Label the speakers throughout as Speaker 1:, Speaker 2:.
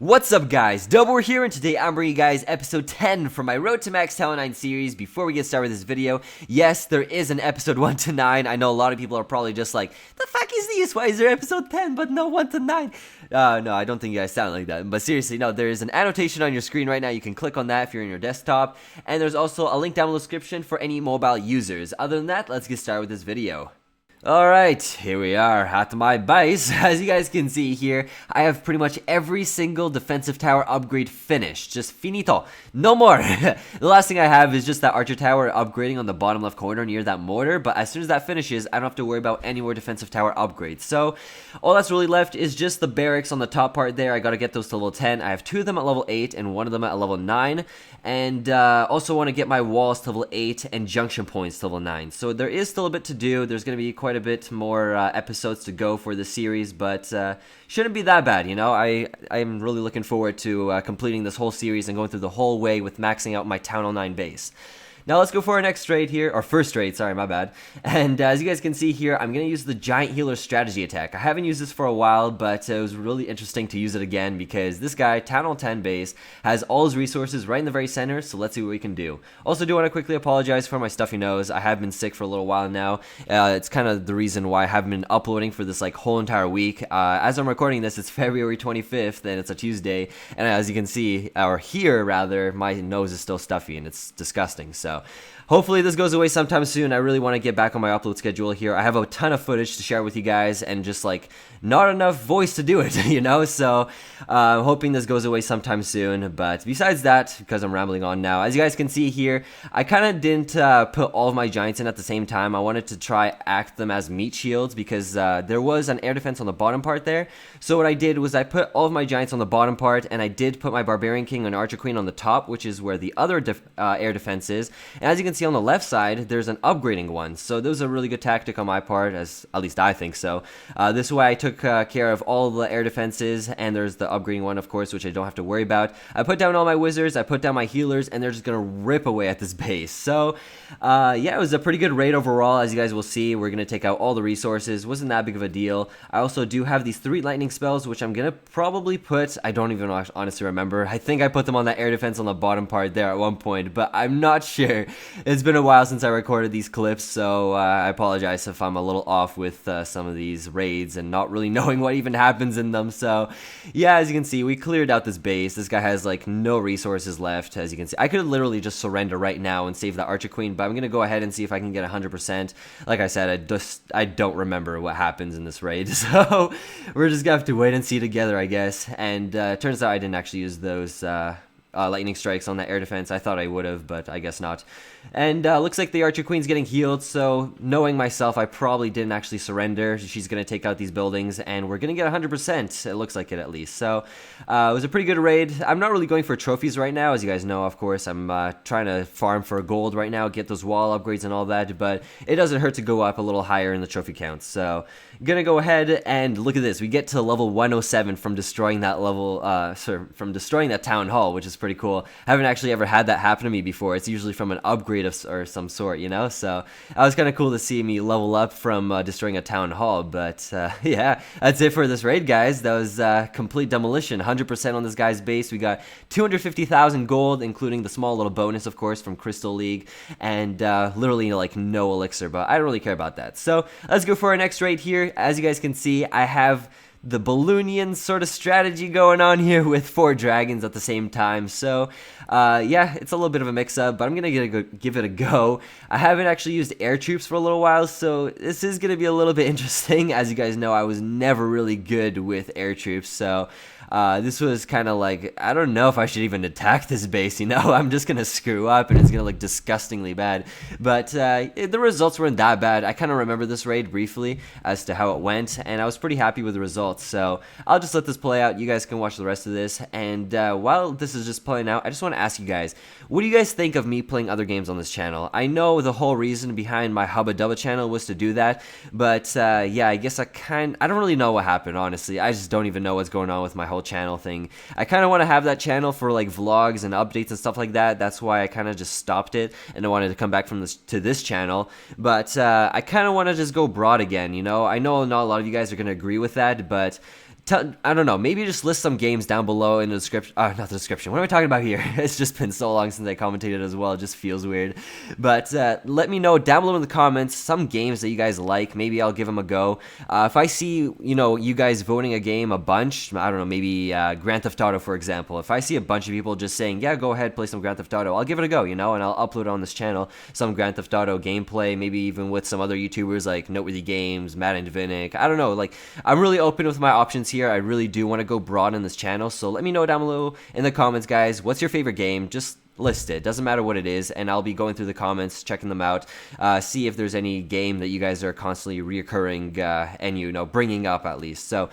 Speaker 1: What's up guys, DubWar here, and today I'm bringing you guys episode 10 from my Road to Max TH9 series. Before we get started with this video, yes, there is an episode 1 to 9. I know a lot of people are probably just like, the fuck is this? Why is there episode 10 but no 1 to 9? No, I don't think you guys sound like that, but seriously, no, there is an annotation on your screen right now. You can click on that if you're in your desktop, and there's also a link down in the description for any mobile users. Other than that, let's get started with this video. Alright, here we are at my base. As you guys can see here, I have pretty much every single defensive tower upgrade finished. Just finito. No more. The last thing I have is just that archer tower upgrading on the bottom left corner near that mortar, but as soon as that finishes, I don't have to worry about any more defensive tower upgrades. So, all that's really left is just the barracks on the top part there. I gotta get those to level 10. I have 2 of them at level 8 and 1 of them at level 9. And also want to get my walls to level 8 and junction points to level 9. So there is still a bit to do. There's going to be quite a bit more episodes to go for the series, but shouldn't be that bad, you know? I'm really looking forward to completing this whole series and going through the whole way with maxing out my Town 09 base. Now let's go for our next raid here, or first raid, sorry, my bad. And as you guys can see here, I'm going to use the Giant Healer strategy attack. I haven't used this for a while, but it was really interesting to use it again because this guy, Town 10 base, has all his resources right in the very center, so let's see what we can do. Also do want to quickly apologize for my stuffy nose. I have been sick for a little while now. It's kind of the reason why I haven't been uploading for this like whole entire week. As I'm recording this, it's February 25th, and it's a Tuesday, and as you can see, or hear rather, my nose is still stuffy, and it's disgusting, so hopefully this goes away sometime soon. I really want to get back on my upload schedule here. I have a ton of footage to share with you guys and just like not enough voice to do it, you know? So I'm hoping this goes away sometime soon. But besides that, because I'm rambling on now, as you guys can see here, I kind of didn't put all of my giants in at the same time. I wanted to try act them as meat shields because there was an air defense on the bottom part there. So what I did was I put all of my giants on the bottom part, and I did put my Barbarian King and Archer Queen on the top, which is where the other air defense is. And as you can see on the left side, there's an upgrading one. So this was a really good tactic on my part, as at least I think so. This way I took care of all the air defenses, and there's the upgrading one, of course, which I don't have to worry about. I put down all my wizards, I put down my healers, and they're just gonna rip away at this base. So yeah, it was a pretty good raid overall. As you guys will see, we're gonna take out all the resources. Wasn't that big of a deal. I also do have these 3 lightning spells, which I'm gonna probably put, I don't even honestly remember. I think I put them on that air defense on the bottom part there at one point, but I'm not sure. It's been a while since I recorded these clips, so I apologize if I'm a little off with some of these raids and not really knowing what even happens in them. So yeah, as you can see, we cleared out this base. This guy has like no resources left. As you can see, I could literally just surrender right now and save the Archer Queen, but I'm gonna go ahead and see if I can get 100%. Like I said, I don't remember what happens in this raid, so we're just gonna have to wait and see together, I guess. And turns out I didn't actually use those lightning strikes on that air defense. I thought I would have, but I guess not. And looks like the Archer Queen's getting healed, so knowing myself, I probably didn't actually surrender. She's going to take out these buildings, and we're going to get 100%. It looks like it, at least. So it was a pretty good raid. I'm not really going for trophies right now, as you guys know, of course. I'm trying to farm for gold right now, get those wall upgrades and all that, but it doesn't hurt to go up a little higher in the trophy count. So gonna go ahead and look at this. We get to level 107 from destroying that level, from destroying that town hall, which is pretty cool. I haven't actually ever had that happen to me before. It's usually from an upgrade or some sort, you know? So that was kind of cool to see me level up from destroying a town hall. But yeah, that's it for this raid, guys. That was complete demolition. 100% on this guy's base. We got 250,000 gold, including the small little bonus, of course, from Crystal League, and literally like no elixir, but I don't really care about that. So let's go for our next raid here. As you guys can see, I have the Balloonian sort of strategy going on here with 4 dragons at the same time. So yeah, it's a little bit of a mix-up, but I'm gonna give it a go. I haven't actually used air troops for a little while, so this is gonna be a little bit interesting. As you guys know, I was never really good with air troops, so this was kind of like, I don't know if I should even attack this base, you know? I'm just gonna screw up and it's gonna look disgustingly bad. But the results weren't that bad. I kind of remember this raid briefly as to how it went, and I was pretty happy with the results. So I'll just let this play out. You guys can watch the rest of this. And while this is just playing out, I just want to ask you guys, what do you guys think of me playing other games on this channel? I know the whole reason behind my Hubba Dubba channel was to do that, but yeah, I guess I don't really know what happened, honestly. I just don't even know what's going on with my whole channel thing. I kind of want to have that channel for like vlogs and updates and stuff like that. That's why I kind of just stopped it, and I wanted to come back from to this channel. But I kind of want to just go broad again, you know? I know not a lot of you guys are going to agree with that, but I don't know, maybe just list some games down below in the description. Not the description. What am I talking about here? It's just been so long since I commentated as well. It just feels weird. But let me know down below in the comments some games that you guys like. Maybe I'll give them a go. If I see, you guys voting a game a bunch, I don't know, maybe Grand Theft Auto, for example. If I see a bunch of people just saying, yeah, go ahead, play some Grand Theft Auto, I'll give it a go, and I'll upload it on this channel. Some Grand Theft Auto gameplay, maybe even with some other YouTubers like Noteworthy Games, Matt and Divinik. I don't know, like, I'm really open with my options here. I really do want to go broad on this channel, so let me know down below in the comments, guys. What's your favorite game? Just list it. Doesn't matter what it is, and I'll be going through the comments, checking them out, see if there's any game that you guys are constantly reoccurring and bringing up at least. So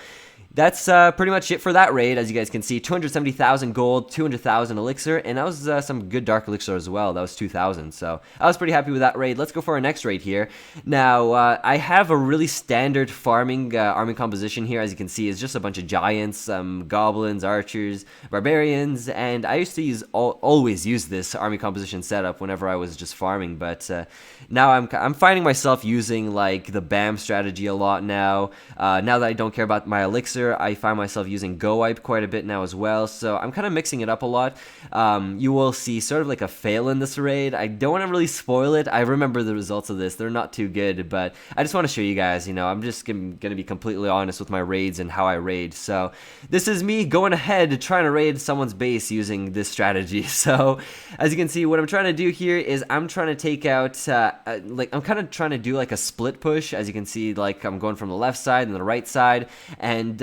Speaker 1: that's pretty much it for that raid. As you guys can see, 270,000 gold, 200,000 elixir, and that was some good dark elixir as well. That was 2,000, so I was pretty happy with that raid. Let's go for our next raid here. Now, I have a really standard farming army composition here. As you can see, it's just a bunch of giants, goblins, archers, barbarians, and I used to always use this army composition setup whenever I was just farming, but now I'm finding myself using like the BAM strategy a lot now. Now that I don't care about my elixir, I find myself using Go Wipe quite a bit now as well, so I'm kind of mixing it up a lot. You will see sort of like a fail in this raid. I don't want to really spoil it. I remember the results of this. They're not too good, but I just want to show you guys, I'm just going to be completely honest with my raids and how I raid. So this is me going ahead trying to raid someone's base using this strategy. So as you can see, what I'm trying to do here is I'm trying to take out, I'm kind of trying to do like a split push. As you can see, like I'm going from the left side and the right side, and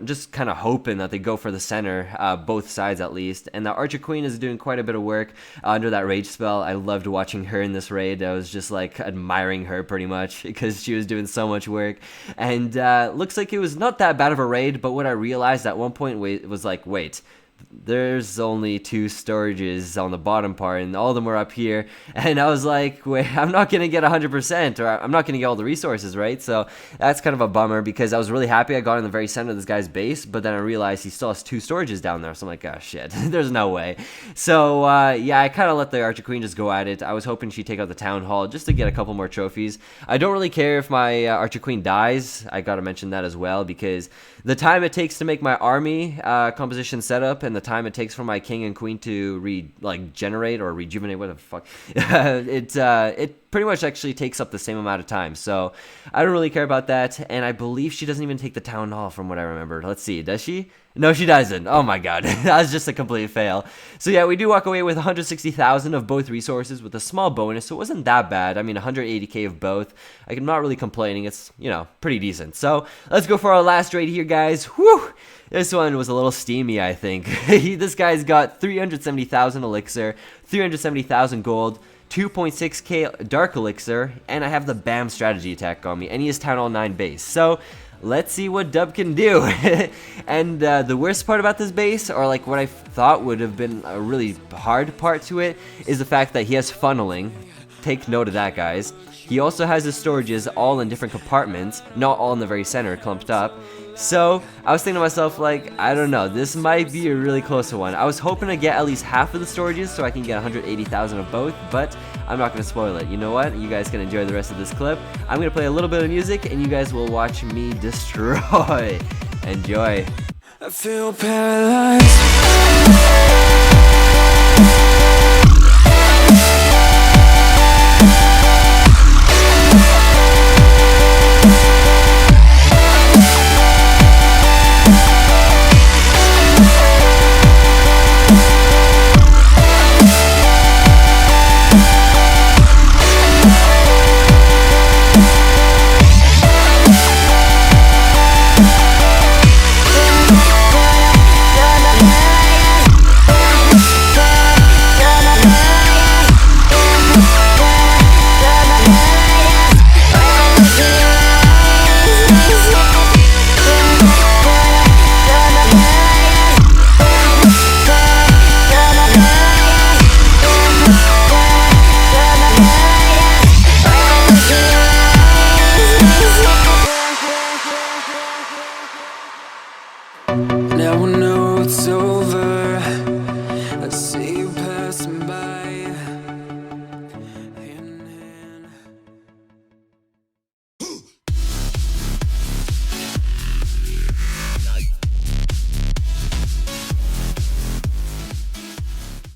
Speaker 1: just kind of hoping that they go for the center, both sides at least. And the Archer Queen is doing quite a bit of work under that rage spell. I loved watching her in this raid. I was just like admiring her pretty much because she was doing so much work. And looks like it was not that bad of a raid, but what I realized at one point was like, wait, there's only 2 storages on the bottom part and all of them were up here, and I was like, wait, I'm not gonna get 100%, or I'm not gonna get all the resources, right? So that's kind of a bummer, because I was really happy I got in the very center of this guy's base, but then I realized he still has 2 storages down there, so I'm like, oh shit, there's no way. So yeah, I kind of let the Archer Queen just go at it. I was hoping she'd take out the Town Hall just to get a couple more trophies. I don't really care if my Archer Queen dies. I gotta mention that as well, because the time it takes to make my army composition setup and the time it takes for my king and queen to regenerate or rejuvenate, what the fuck, it pretty much actually takes up the same amount of time. So I don't really care about that, and I believe she doesn't even take the town hall from what I remember. Let's see, does she? No, she doesn't. Oh my god, that was just a complete fail. So yeah, we do walk away with 160,000 of both resources with a small bonus, so it wasn't that bad. I mean, 180k of both. I'm not really complaining. It's, pretty decent. So let's go for our last raid here, guys. Whew! This one was a little steamy, I think. This guy's got 370,000 elixir, 370,000 gold, 2.6k dark elixir, and I have the BAM strategy attack on me, and he has Town Hall 9 base. So let's see what Dub can do. And the worst part about this base, or like what I thought would have been a really hard part to it, is the fact that he has funneling. Take note of that, guys. He also has his storages all in different compartments, not all in the very center, clumped up. So I was thinking to myself, like, I don't know, this might be a really close one. I was hoping to get at least half of the storages so I can get 180,000 of both, but I'm not going to spoil it. You know what? You guys can enjoy the rest of this clip. I'm going to play a little bit of music, and you guys will watch me destroy. Enjoy. I feel paralyzed.